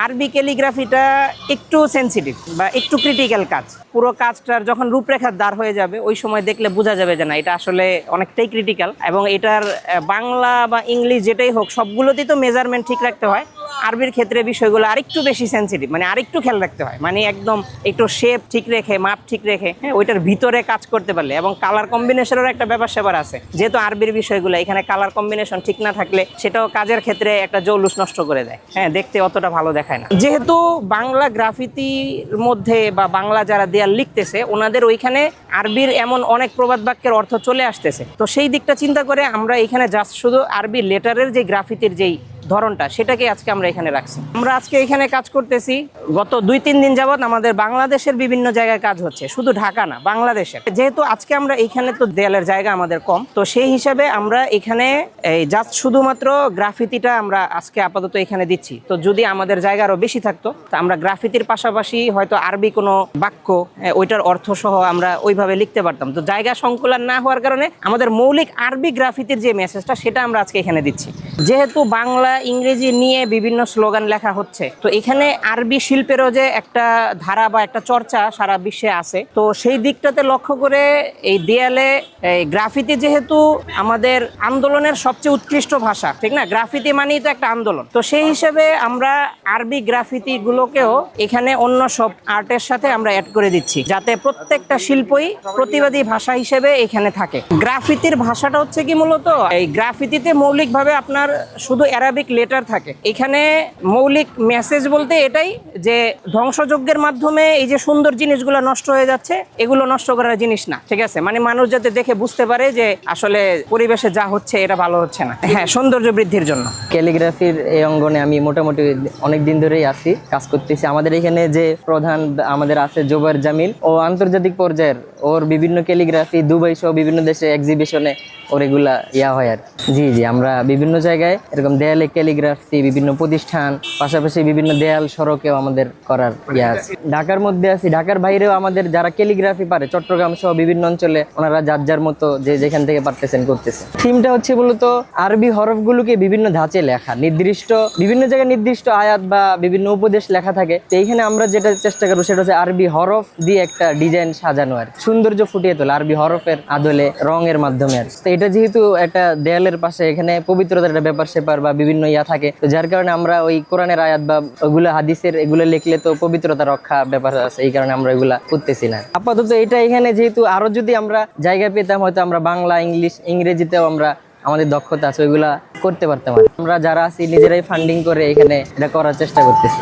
আরবি ক্যালিগ্রাফিটা একটু সেনসিটিভ বা একটু ক্রিটিক্যাল কাজ। পুরো কাজটার যখন রূপরেখার দাঁড় হয়ে যাবে ওই সময় দেখলে বোঝা যাবে যে না এটা আসলে অনেকটাই ক্রিটিক্যাল, এবং এটার বাংলা বা ইংলিশ যেটাই হোক সবগুলোতেই তো মেজারমেন্ট ঠিক রাখতে হয়। আরবির ক্ষেত্রে বিষয়গুলো আরেকটু বেশি সেনসিটিভ, মানে আরেকটু খেয়াল রাখতে হয়, মানে একদম একটু শেপ ঠিক রেখে মাপ ঠিক রেখে ওইটার ভিতরে কাজ করতে পারলে, এবং কালার কম্বিনেশনের একটা ব্যাপার স্যাপার আছে। যেহেতু আরবির বিষয়গুলো এখানে কালার কম্বিনেশন ঠিক না থাকলে সেটাও কাজের ক্ষেত্রে একটা জৌলুস নষ্ট করে দেয়, দেখতে অতটা ভালো দেখায় না। যেহেতু বাংলা গ্রাফিতির মধ্যে বা বাংলা যারা দেয়াল লিখতেছে ওনাদের ওইখানে আরবির এমন অনেক প্রবাদ বাক্যের অর্থ চলে আসতেছে, তো সেই দিকটা চিন্তা করে আমরা এখানে জাস্ট শুধু আরবি লেটারের যে গ্রাফিতির যেই ধরনটা সেটাকে আজকে আমরা এখানে রাখছি। আমরা আজকে এখানে কাজ করতেছি গত 2-3 দিন যাবত। আমাদের বাংলাদেশের বিভিন্ন জায়গায় কাজ হচ্ছে, শুধু ঢাকা না, বাংলাদেশের। যেহেতু আজকে আমরা এইখানে তো দেয়ালের জায়গা আমাদের কম, তো সেই হিসাবে আমরা এখানে এই জাস্ট শুধুমাত্র গ্রাফিতিটা আমরা আজকে আপাতত এখানে দিচ্ছি। তো যদি আমাদের জায়গা আরো বেশি থাকতো তো আমরা গ্রাফিতির পাশাপাশি হয়তো আরবি কোনো বাক্য ওইটার অর্থ সহ আমরা ওইভাবে লিখতে পারতাম। তো জায়গা সংকুলান না হওয়ার কারণে আমাদের মৌলিক আরবি গ্রাফিতির যে মেসেজটা সেটা আমরা আজকে এখানে দিচ্ছি। যেহেতু বাংলা ইংরেজি নিয়ে বিভিন্ন স্লোগান লেখা হচ্ছে, তো এখানে আরবি শিল্পেরও যে একটা ধারা বা একটা চর্চা সারা বিশ্বে আছে, তো সেই দিকটাতে লক্ষ্য করে এই দেয়ালে গ্রাফিতি যেহেতু আমাদের আন্দোলনের সবচেয়ে উৎকৃষ্ট ভাষা, ঠিক না? গ্রাফিতি মানেই তো একটা আন্দোলন। তো সেই হিসেবে আমরা আরবি গ্রাফিতি গুলোকেও এখানে অন্য সব আর্টের সাথে আমরা অ্যাড করে দিচ্ছি, যাতে প্রত্যেকটা শিল্পই প্রতিবাদী ভাষা হিসেবে এখানে থাকে। গ্রাফিতির ভাষাটা হচ্ছে কি, মূলত এই গ্রাফিতিতে মৌলিকভাবে আপনার শুধু অ্যারাবিক লেটার থাকে। এখানে মৌলিক মেসেজ বলতে এটাই যে ধ্বংসযজ্ঞের মাধ্যমে এই যে সুন্দর জিনিসগুলো নষ্ট হয়ে যাচ্ছে, এগুলো নষ্ট করার জিনিস না, ঠিক আছে? মানে মানুষ যাতে দেখে বুঝতে পারে যে আসলে পরিবেশে যা হচ্ছে এটা ভালো হচ্ছে না, সৌন্দর্য বৃদ্ধির জন্য। ক্যালিগ্রাফির এই অঙ্গনে আমি মোটামুটি অনেক দিন ধরেই আছি, কাজ করতেছি। আমাদের এখানে যে প্রধান আমাদের আছে জোবায়ের জামিল, ও আন্তর্জাতিক পর্যায়ের, ওর বিভিন্ন ক্যালিগ্রাফি দুবাই সহ বিভিন্ন দেশে এক্সিবিশনে ওর এগুলা হয় আর। জি আমরা বিভিন্ন জায়গায় এরকম দেয়ালে ক্যালিগ্রাফি, বিভিন্ন প্রতিষ্ঠান, পাশাপাশি বিভিন্ন দেয়াল সড়কেও আমাদের করার আছে। ঢাকার মধ্যে আছি, ঢাকার বাইরেও আমাদের যারা ক্যালিগ্রাফি পারে চট্টগ্রাম সহ বিভিন্ন অঞ্চলে ওনারা যার যার মতো যে যেখান থেকে পারতেছেন করতেছে। থিমটা হচ্ছে মূলত আরবি হরফগুলোকে বিভিন্ন ধাঁচে লেখা, নির্দিষ্ট বিভিন্ন জায়গায় নির্দিষ্ট আয়াত বা বিভিন্ন উপদেশ লেখা থাকে। তো এইখানে আমরা যেটা চেষ্টা করবো সেটা হচ্ছে আরবি হরফ দিয়ে একটা ডিজাইন সাজানো আর সৌন্দর্য ফুটিয়ে তোলা আরবি হরফের আদলে রঙের মাধ্যমে আর। তো এটা যেহেতু একটা দেয়ালের পাশে এখানে পবিত্রতার একটা ব্যাপার স্যাপার বা বিভিন্ন থাকে, তো যার কারণে আমরা ওই কোরআনের আয়াত বা ওগুলো হাদিসের এগুলো লিখলে তো পবিত্রতা রক্ষা ব্যাপার আছে, এই কারণে আমরা এগুলা করতেছি না আপাতত। এটা এখানে যেহেতু আরো যদি আমরা জায়গা পেতাম হয়তো আমরা বাংলা ইংলিশ ইংরেজিতেও আমরা আমাদের দক্ষতা আছে ওইগুলা করতে পারতাম। আমরা যারা আছি নিজেরাই ফান্ডিং করে এখানে এটা করার চেষ্টা করতেছি।